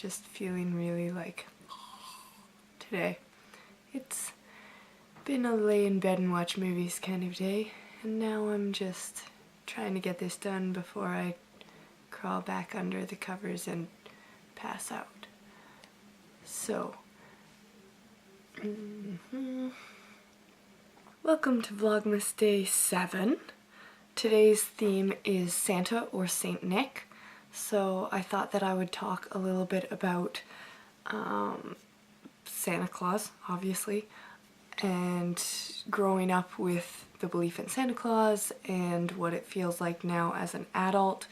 just feeling really like today. It's been a lay in bed and watch movies kind of day, and now I'm just trying to get this done before I crawl back under the covers and pass out. So, welcome to Vlogmas Day 7. Today's theme is Santa or Saint Nick, so I thought that I would talk a little bit about Santa Claus, obviously, and growing up with the belief in Santa Claus and what it feels like now as an adult,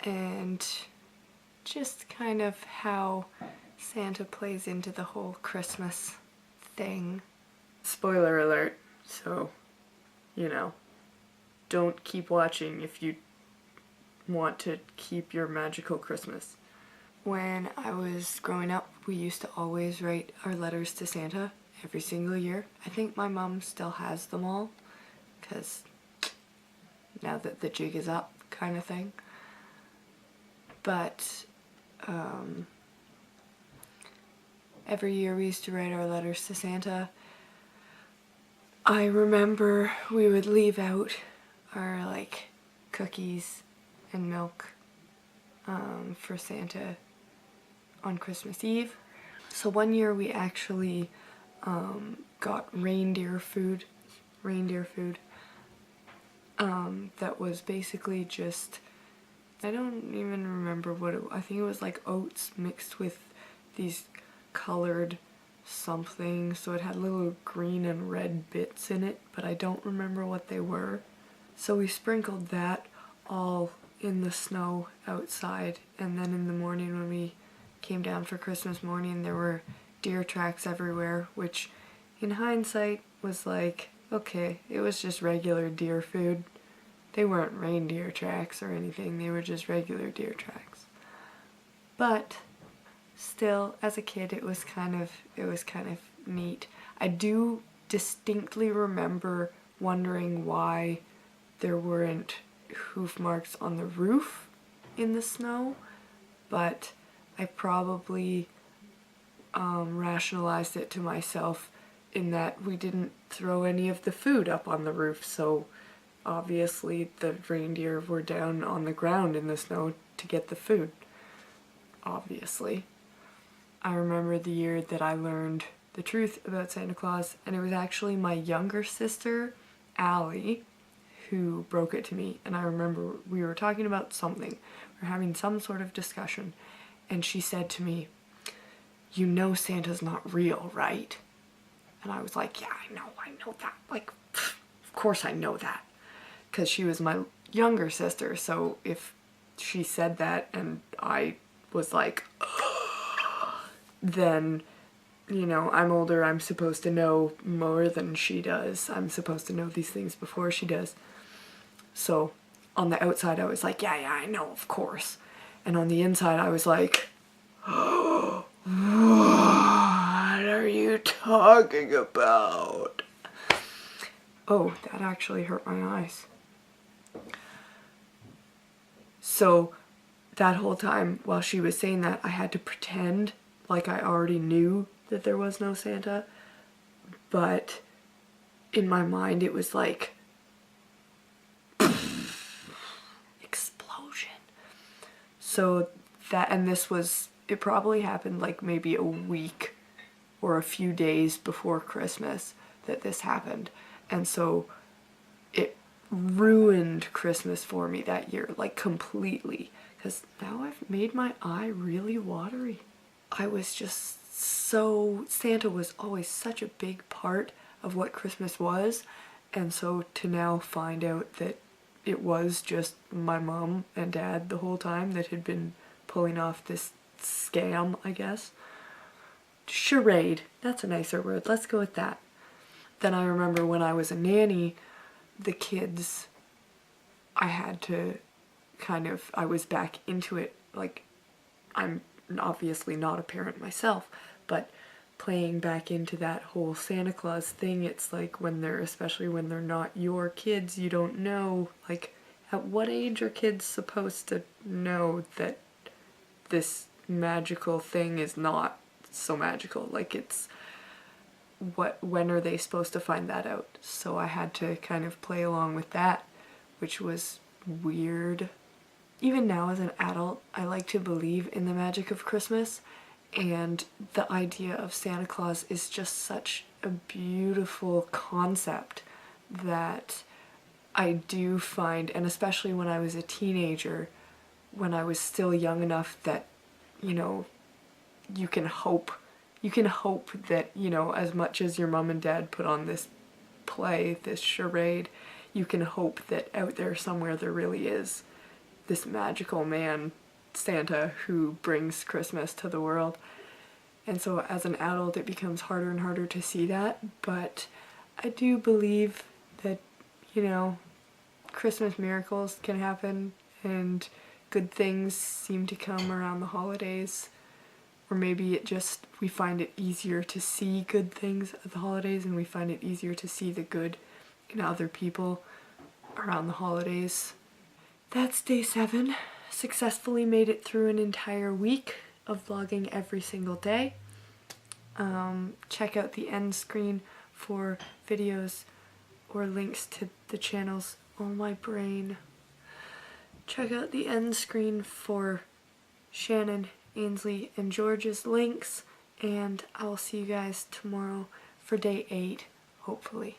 and just kind of how Santa plays into the whole Christmas thing. Spoiler alert, so, you know, don't keep watching if you want to keep your magical Christmas. When I was growing up, we used to always write our letters to Santa every single year. I think my mom still has them all, because now that the jig is up kind of thing. But every year we used to write our letters to Santa. I remember we would leave out our like cookies and milk for Santa on Christmas Eve. So one year we actually got reindeer food that was basically just, I don't even remember what I think it was like oats mixed with these colored something, so it had little green and red bits in it, but I don't remember what they were. So we sprinkled that all in the snow outside, and then in the morning when we came down for Christmas morning, there were deer tracks everywhere, which in hindsight was like, okay, it was just regular deer food. They weren't reindeer tracks or anything, they were just regular deer tracks. But still, as a kid, it was kind of neat. I do distinctly remember wondering why there weren't hoof marks on the roof in the snow, but I probably rationalized it to myself in that we didn't throw any of the food up on the roof, so obviously the reindeer were down on the ground in the snow to get the food, obviously. I remember the year that I learned the truth about Santa Claus, and it was actually my younger sister, Allie, who broke it to me. And I remember we were talking about something, we were having some sort of discussion, and she said to me, "You know Santa's not real, right?" And I was like, "Yeah, I know that, like, of course I know that," because she was my younger sister, so if she said that and I was like, then, you know, I'm older, I'm supposed to know more than she does. I'm supposed to know these things before she does. So on the outside I was like, yeah, I know, of course. And on the inside I was like, oh, what are you talking about? Oh, that actually hurt my eyes. So that whole time while she was saying that, I had to pretend like I already knew that there was no Santa, but in my mind it was like explosion. So that, and this was, it probably happened like maybe a week or a few days before Christmas that this happened, and so it ruined Christmas for me that year, like completely, because now I've made my eye really watery. I was just so, Santa was always such a big part of what Christmas was, and so to now find out that it was just my mom and dad the whole time that had been pulling off this scam, I guess. Charade, that's a nicer word, let's go with that. Then I remember when I was a nanny, the kids, I had to kind of, I was back into it, like, I'm obviously not a parent myself, but playing back into that whole Santa Claus thing, it's like when they're, especially when they're not your kids, you don't know, like, at what age are kids supposed to know that this magical thing is not so magical. Like, it's when are they supposed to find that out? So I had to kind of play along with that, which was weird. Even now as an adult, I like to believe in the magic of Christmas, and the idea of Santa Claus is just such a beautiful concept that I do find, and especially when I was a teenager, when I was still young enough that, you know, you can hope that, you know, as much as your mom and dad put on this play, this charade, you can hope that out there somewhere there really is this magical man, Santa, who brings Christmas to the world. And so as an adult it becomes harder and harder to see that, but I do believe that, you know, Christmas miracles can happen and good things seem to come around the holidays. Or maybe it just, we find it easier to see good things at the holidays, and we find it easier to see the good in other people around the holidays. That's day 7. Successfully made it through an entire week of vlogging every single day. Check out the end screen for videos or links to the channels. Oh, my brain. Check out the end screen for Shannon, Ainsley, and George's links, and I'll see you guys tomorrow for day 8, hopefully.